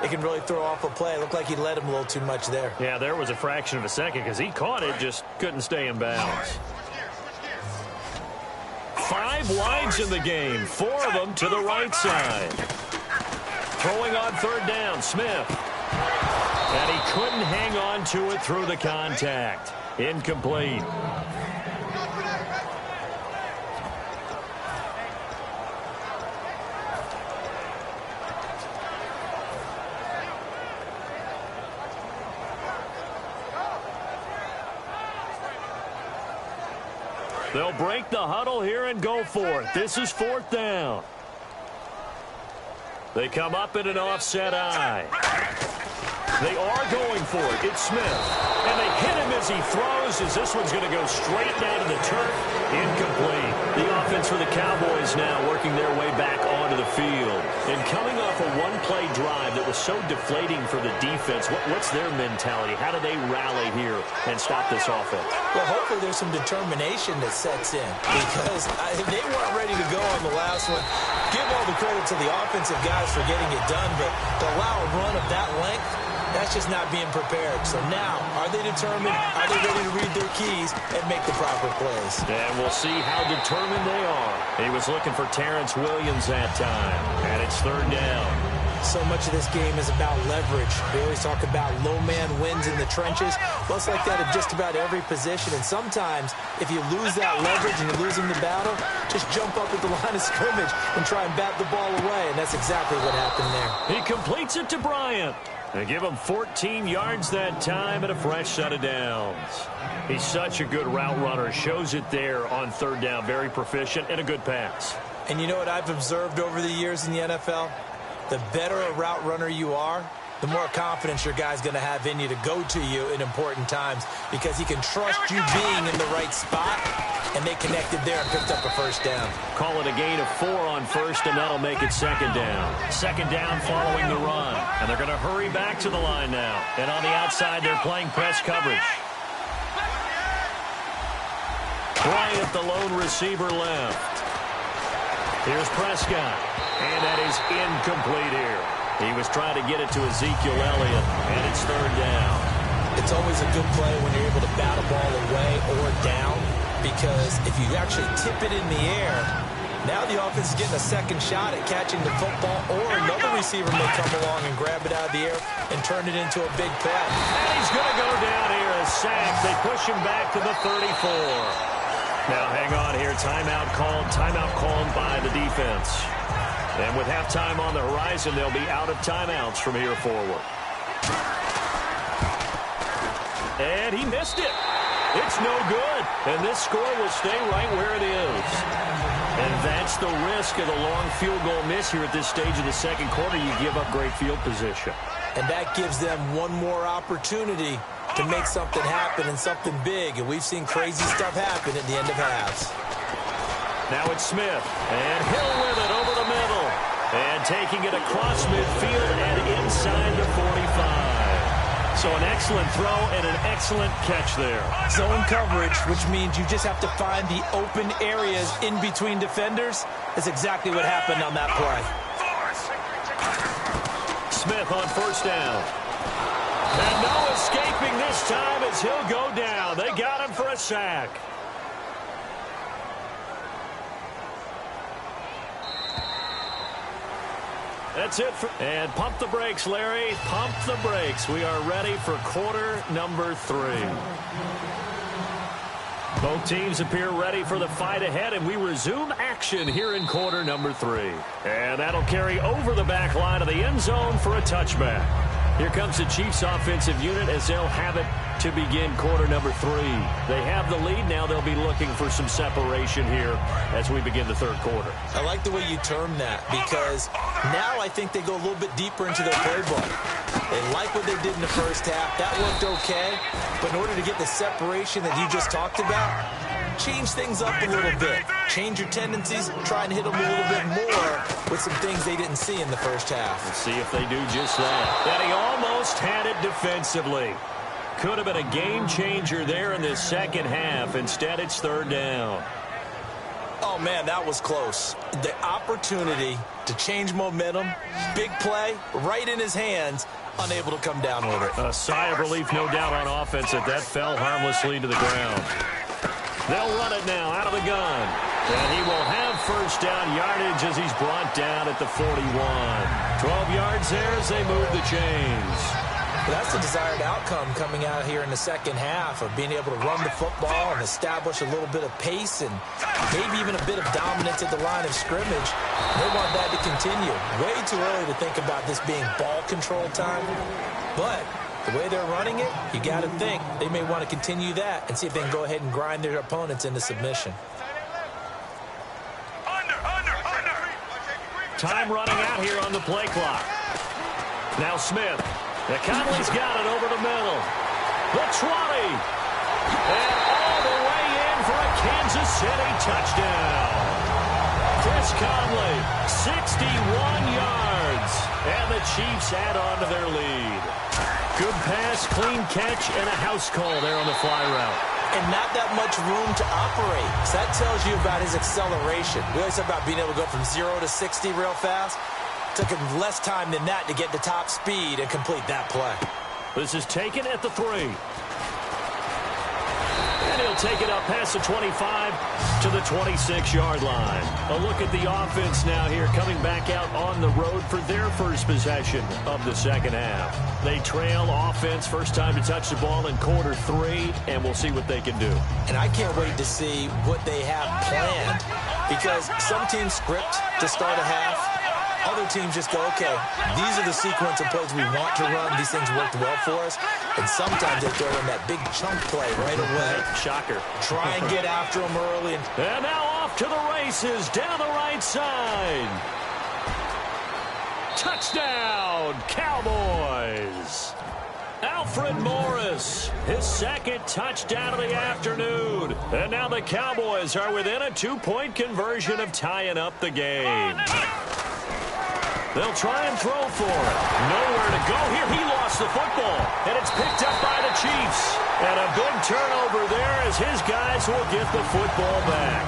it can really throw off a play. It looked like he led him a little too much there. Yeah, there was a fraction of a second because he caught it, just couldn't stay in bounds. 5 wides in the game, 4 of them to the right side. Throwing on third down, Smith. And he couldn't hang on to it through the contact. Incomplete. They'll break the huddle here and go for it. This is 4th down. They come up in an offset eye. They are going for it. It's Smith. And they hit him as he throws, as this one's going to go straight down to the turf. Incomplete. The offense for the Cowboys now working their way back onto the field. And coming off a one-play drive that was so deflating for the defense, what's their mentality? How do they rally here and stop this offense? Well, hopefully there's some determination that sets in, because they weren't ready to go on the last one. Give all the credit to the offensive guys for getting it done, but to allow a run of that length, that's just not being prepared. So now, are they determined? Are they ready to read their keys and make the proper plays? And we'll see how determined they are. He was looking for Terrence Williams that time, and it's 3rd down. So much of this game is about leverage. We always talk about low man wins in the trenches. Well, it's like that at just about every position. And sometimes, if you lose that leverage and you're losing the battle, just jump up at the line of scrimmage and try and bat the ball away. And that's exactly what happened there. He completes it to Bryant. They give him 14 yards that time and a fresh set of downs. He's such a good route runner. Shows it there on 3rd down. Very proficient and a good pass. And you know what I've observed over the years in the NFL? The better a route runner you are, the more confidence your guy's going to have in you to go to you in important times, because he can trust you being in the right spot, and they connected there and picked up a first down. Call it a gain of 4 on first, and that'll make it 2nd down. 2nd down following the run, and they're going to hurry back to the line now. And on the outside, they're playing press coverage. Bryant, the lone receiver, left. Here's Prescott, and that is incomplete here. He was trying to get it to Ezekiel Elliott, and it's 3rd down. It's always a good play when you're able to bat a ball away or down, because if you actually tip it in the air, now the offense is getting a second shot at catching the football, or another receiver may come along and grab it out of the air and turn it into a big play. And he's going to go down here, a sack. They push him back to the 34. Now hang on here, timeout called by the defense. And with halftime on the horizon, they'll be out of timeouts from here forward. And he missed it. It's no good. And this score will stay right where it is. And that's the risk of the long field goal miss here at this stage of the second quarter. You give up great field position. And that gives them one more opportunity to make something happen, and something big. And we've seen crazy stuff happen at the end of halves. Now it's Smith, and Hill with it over the middle. And taking it across midfield and inside the 45. So an excellent throw and an excellent catch there. Zone coverage, which means you just have to find the open areas in between defenders. That's exactly what happened on that play. Smith on first down. And no escaping this time as he'll go down. They got him for a sack. That's it. And pump the brakes, Larry. Pump the brakes. We are ready for quarter number 3. Both teams appear ready for the fight ahead, and we resume action here in quarter number 3. And that'll carry over the back line of the end zone for a touchback. Here comes the Chiefs offensive unit as they'll have it to begin quarter number 3. They have the lead. Now they'll be looking for some separation here as we begin the third quarter. I like the way you term that because now I think they go a little bit deeper into their playbook. They like what they did in the first half. That worked okay. But in order to get the separation that you just talked about, change things up a little bit. Change your tendencies. Try and hit them a little bit more with some things they didn't see in the first half. Let's see if they do just that. And he almost had it defensively. Could have been a game changer there in this second half. Instead, it's third down. Oh, man, that was close. The opportunity to change momentum, big play, right in his hands, unable to come down with it. A sigh of relief, no doubt, on offense that fell harmlessly to the ground. They'll run it now out of the gun. And he will have first down yardage as he's brought down at the 41. 12 yards there as they move the chains. Well, that's the desired outcome coming out here in the second half of being able to run the football and establish a little bit of pace and maybe even a bit of dominance at the line of scrimmage. They want that to continue. Way too early to think about this being ball control time. But the way they're running it, you got to think they may want to continue that and see if they can go ahead and grind their opponents into submission. Time running out here on the play clock. Now Smith. Conley's got it over the middle. The 20. And all the way in for a Kansas City touchdown. Chris Conley, 61 yards. And the Chiefs add on to their lead. Good pass, clean catch, and a house call there on the fly route. And not that much room to operate. So that tells you about his acceleration. We always talk about being able to go from 0 to 60 real fast. Took him less time than that to get the top speed and complete that play. This is taken at the 3. And he'll take it up past the 25 to the 26-yard line. A look at the offense now here coming back out on the road for their first possession of the second half. They trail offense, first time to touch the ball in quarter 3, and we'll see what they can do. And I can't wait to see what they have planned because some teams script to start a half. Other teams just go, okay, these are the sequence of plays we want to run. These things worked well for us. And sometimes they throw in that big chunk play right away. Shocker. Try and get after them early. And now off to the races down the right side. Touchdown, Cowboys. Alfred Morris, his second touchdown of the afternoon. And now the Cowboys are within a 2-point conversion of tying up the game. They'll try and throw for it. Nowhere to go here. He lost the football. And it's picked up by the Chiefs. And a big turnover there as his guys will get the football back.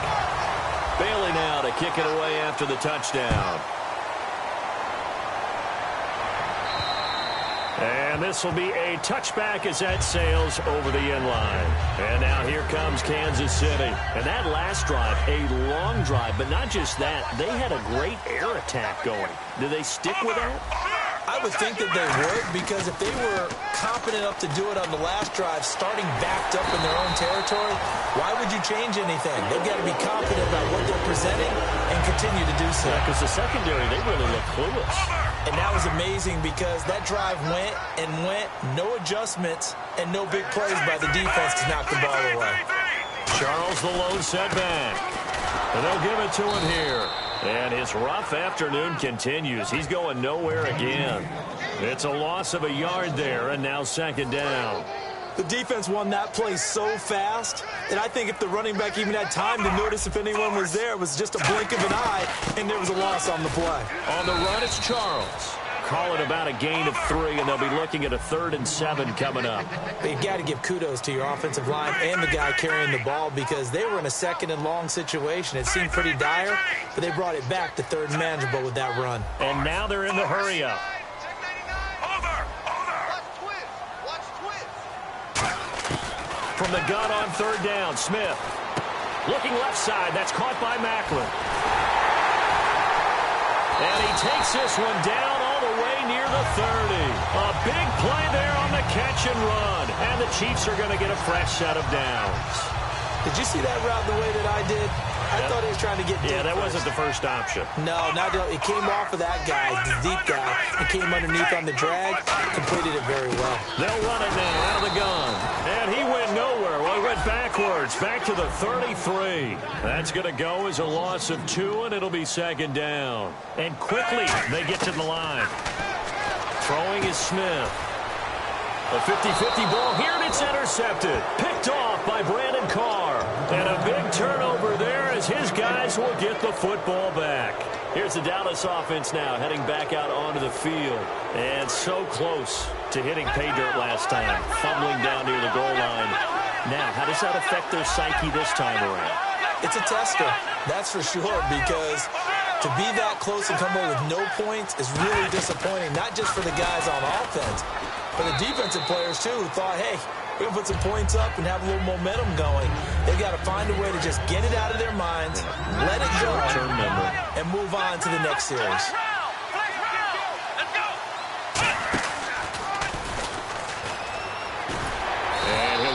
Bailey now to kick it away after the touchdown. And this will be a touchback as that sails over the end line. And now here comes Kansas City. And that last drive, a long drive, but not just that. They had a great air attack going. Did they stick with that? I would think that they would because if they were confident enough to do it on the last drive, starting backed up in their own territory, why would you change anything? They've got to be confident about what they're presenting and continue to do so. Yeah, because the secondary, they really look clueless. And that was amazing because that drive went and went, no adjustments, and no big plays by the defense to knock the ball away. Charles the lone setback. And they'll give it to him here. And his rough afternoon continues. He's going nowhere again. It's a loss of a yard there, and now second down. The defense won that play so fast that I think if the running back even had time to notice if anyone was there, it was just a blink of an eye, and there was a loss on the play. On the run, it's Charles. Call it about a gain of 3, and they'll be looking at a 3rd and 7 coming up. But you got to give kudos to your offensive line and the guy carrying the ball because they were in a 2nd and long situation. It seemed pretty dire, but they brought it back to 3rd and manageable with that run. And now they're in the hurry-up. From the gun on 3rd down, Smith. Looking left side, that's caught by Macklin. And he takes this one down all the way near the 30. A big play there on the catch and run. And the Chiefs are going to get a fresh set of downs. Did you see that route the way that I did? I thought he was trying to get deep. Yeah, that wasn't the first option. No, it came off of that guy, the deep guy, and came underneath on the drag. Completed it very well. They'll run it now out of the gun. And he went nowhere. Well, he went backwards, back to the 33. That's going to go as a loss of 2, and it'll be second down. And quickly, they get to the line. Throwing is Smith. A 50-50 ball here, and it's intercepted. Picked off by Brandon Carr. And a big turnover there as his guys will get the football back. Here's the Dallas offense now heading back out onto the field. And so close to hitting pay dirt last time, fumbling down near the goal line. Now, how does that affect their psyche this time around? It's a tester, that's for sure, because to be that close and come away with no points is really disappointing, not just for the guys on offense, but the defensive players, too, who thought, hey, we're going to put some points up and have a little momentum going. They've got to find a way to just get it out of their minds, let it go, and move on to the next series.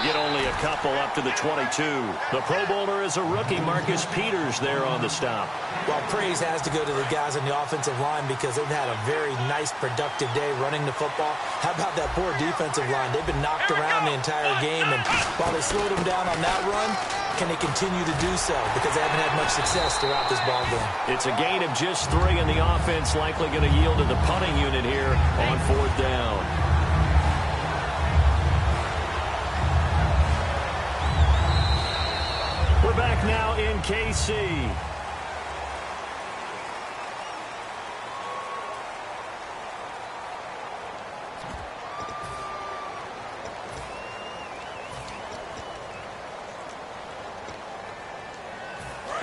Get only a couple up to the 22. The Pro Bowler is a rookie, Marcus Peters, there on the stop. Well, praise has to go to the guys on the offensive line because they've had a very nice, productive day running the football. How about that poor defensive line? They've been knocked around the entire game, and while they slowed them down on that run, can they continue to do so? Because they haven't had much success throughout this ball game. It's a gain of just 3, and the offense likely going to yield to the punting unit here on 4th down. We're back now in KC.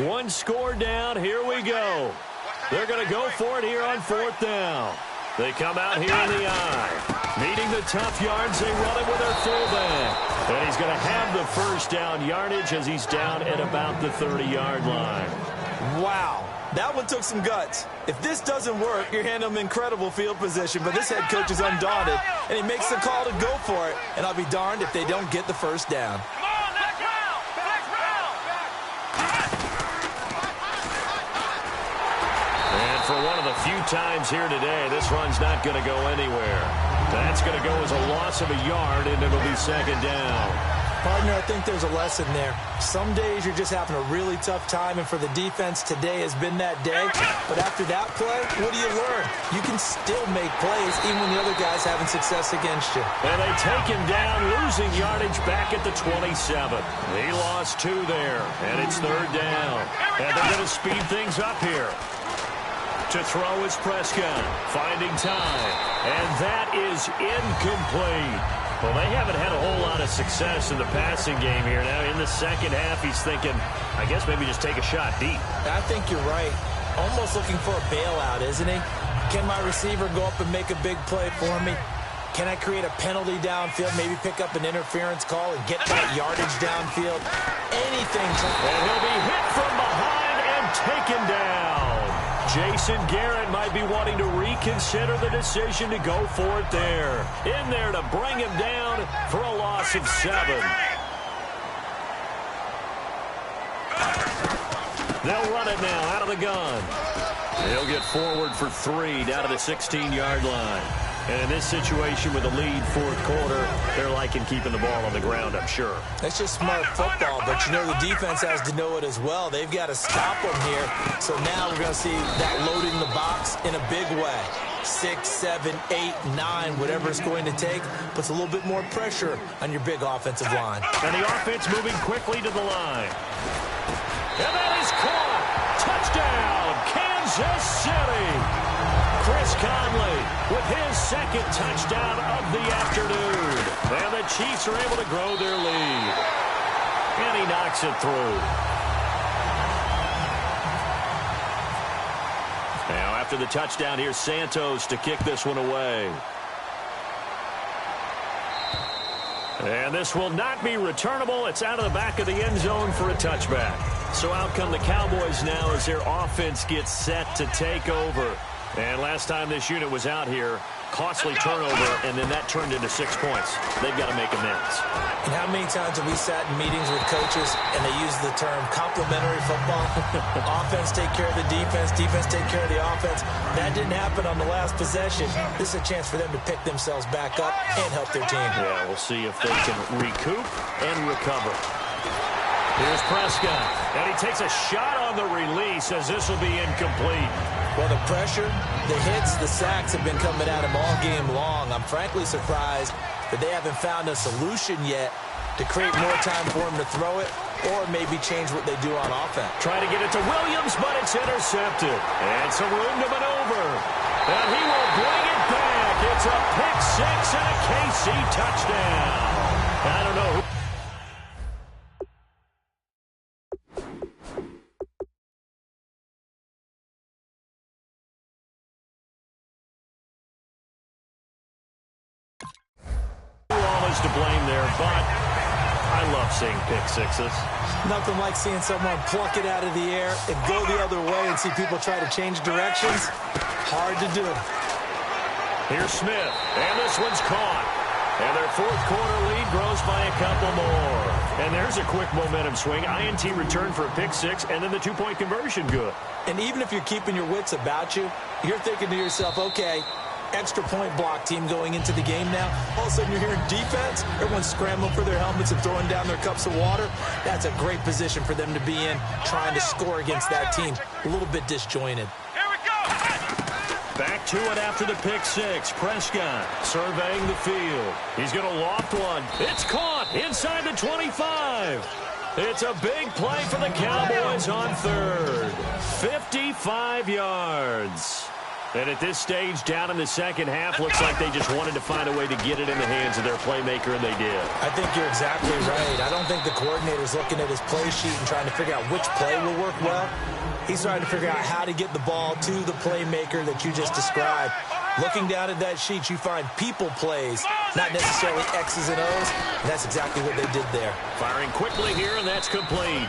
One score down. Here we go. They're going to go for it here on 4th down. They come out here in the eye. Needing the tough yards, they run it with their fullback. And he's going to have the first down yardage as he's down at about the 30-yard line. Wow. That one took some guts. If this doesn't work, you're handing them incredible field position, but this head coach is undaunted, and he makes the call to go for it. And I'll be darned if they don't get the first down. For one of the few times here today, this run's not going to go anywhere. That's going to go as a loss of a yard, and it'll be second down. Partner, I think there's a lesson there. Some days you're just having a really tough time, and for the defense, today has been that day. But after that play, what do you learn? You can still make plays even when the other guy's having success against you. And they take him down, losing yardage back at the 27. He lost 2 there, and it's 3rd down. And they're going to speed things up here. To throw is Prescott, finding time, and that is incomplete. Well, they haven't had a whole lot of success in the passing game here. Now, in the second half, he's thinking, I guess maybe just take a shot deep. I think you're right. Almost looking for a bailout, isn't he? Can my receiver go up and make a big play for me? Can I create a penalty downfield, maybe pick up an interference call and get that yardage downfield? Anything. And he'll be hit from behind and taken down. Jason Garrett might be wanting to reconsider the decision to go for it there. In there to bring him down for a loss of 7. They'll run it now out of the gun. He'll get forward for 3 down to the 16-yard line. And in this situation with a lead 4th quarter, they're liking keeping the ball on the ground, I'm sure. That's just smart football, but you know the defense has to know it as well. They've got to stop them here. So now we're going to see that loading the box in a big way. 6, 7, 8, 9, whatever it's going to take, puts a little bit more pressure on your big offensive line. And the offense moving quickly to the line. And that is caught. Touchdown, Kansas City. Chris Conley with his second touchdown of the afternoon. And the Chiefs are able to grow their lead. And he knocks it through. Now after the touchdown, here's Santos to kick this one away. And this will not be returnable. It's out of the back of the end zone for a touchback. So out come the Cowboys now as their offense gets set to take over. And last time this unit was out here, costly turnover, and then that turned into 6 points. They've got to make amends. And how many times have we sat in meetings with coaches and they use the term complementary football? Offense take care of the defense, defense take care of the offense. That didn't happen on the last possession. This is a chance for them to pick themselves back up and help their team. Yeah, we'll see if they can recoup and recover. Here's Prescott, and he takes a shot on the release as this will be incomplete. Well, the pressure, the hits, the sacks have been coming at him all game long. I'm frankly surprised that they haven't found a solution yet to create more time for him to throw it or maybe change what they do on offense. Trying to get it to Williams, but it's intercepted. And some room to maneuver. And he will bring it back. It's a pick six and a KC touchdown. I don't know who. Always to blame there, but I love seeing pick sixes. Nothing like seeing someone pluck it out of the air and go the other way and see people try to change directions. Hard to do. Here's Smith, and this one's caught. And their fourth quarter lead grows by a couple more. And there's a quick momentum swing. INT return for a pick six, and then the two-point conversion good. And even if you're keeping your wits about you, you're thinking to yourself, okay, extra point block team going into the game now. All of a sudden you're hearing defense. Everyone's scrambling for their helmets and throwing down their cups of water. That's a great position for them to be in, trying to score against that team. A little bit disjointed. Here we go. Back to it after the pick six. Prescott surveying the field. He's going to loft one. It's caught inside the 25. It's a big play for the Cowboys on third. 55 yards. And at this stage, down in the second half, looks like they just wanted to find a way to get it in the hands of their playmaker, and they did. I think you're exactly right. I don't think the coordinator's looking at his play sheet and trying to figure out which play will work well. He's trying to figure out how to get the ball to the playmaker that you just described. Looking down at that sheet, you find people plays, not necessarily X's and O's, and that's exactly what they did there. Firing quickly here, and that's complete.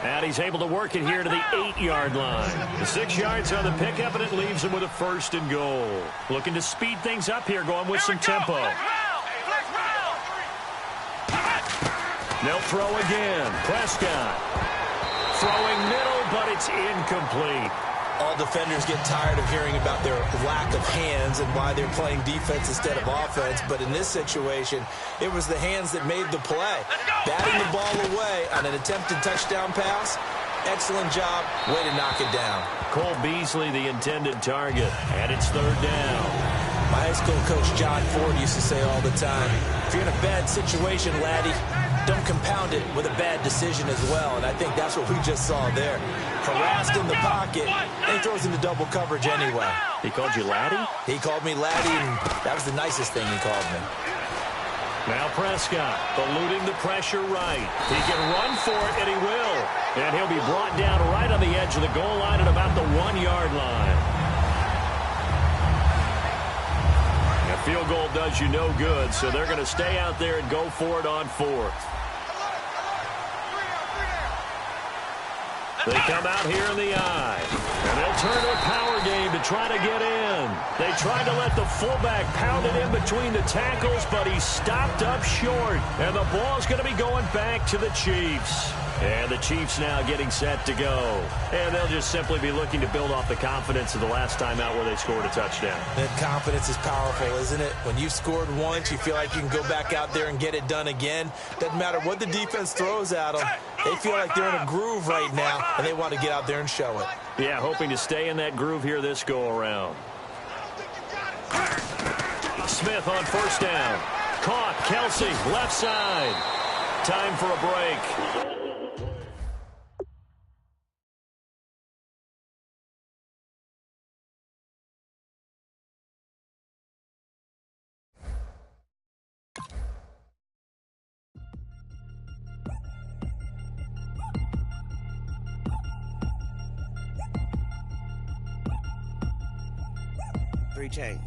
And he's able to work it here to the 8-yard line. The 6 yards on the pickup, and it leaves him with a first and goal. Looking to speed things up here, going with some tempo. They'll throw again. Prescott throwing middle, but it's incomplete. All defenders get tired of hearing about their lack of hands and why they're playing defense instead of offense. But in this situation, it was the hands that made the play. Batting the ball away on an attempted touchdown pass. Excellent job. Way to knock it down. Cole Beasley, the intended target. And it's third down. My high school coach, John Ford, used to say all the time, if you're in a bad situation, laddie, don't compound it with a bad decision as well. And I think that's what we just saw there. Harassed in the pocket, and he throws into double coverage anyway. He called you laddie? He called me laddie, and that was the nicest thing he called me. Now Prescott eluding the pressure right. He can run for it, and he will. And he'll be brought down right on the edge of the goal line at about the 1-yard line. A field goal does you no good, so they're going to stay out there and go for it on fourth. They come out here in the eye, and they'll turn to a power game to try to get in. They tried to let the fullback pound it in between the tackles, but he stopped up short. And the ball's going to be going back to the Chiefs. And the Chiefs now getting set to go. And they'll just simply be looking to build off the confidence of the last time out where they scored a touchdown. That confidence is powerful, isn't it? When you've scored once, you feel like you can go back out there and get it done again. Doesn't matter what the defense throws at them. They feel like they're in a groove right now, and they want to get out there and show it. Yeah, hoping to stay in that groove here this go-around. Smith on first down. Caught. Kelsey, left side. Time for a break. Three chains.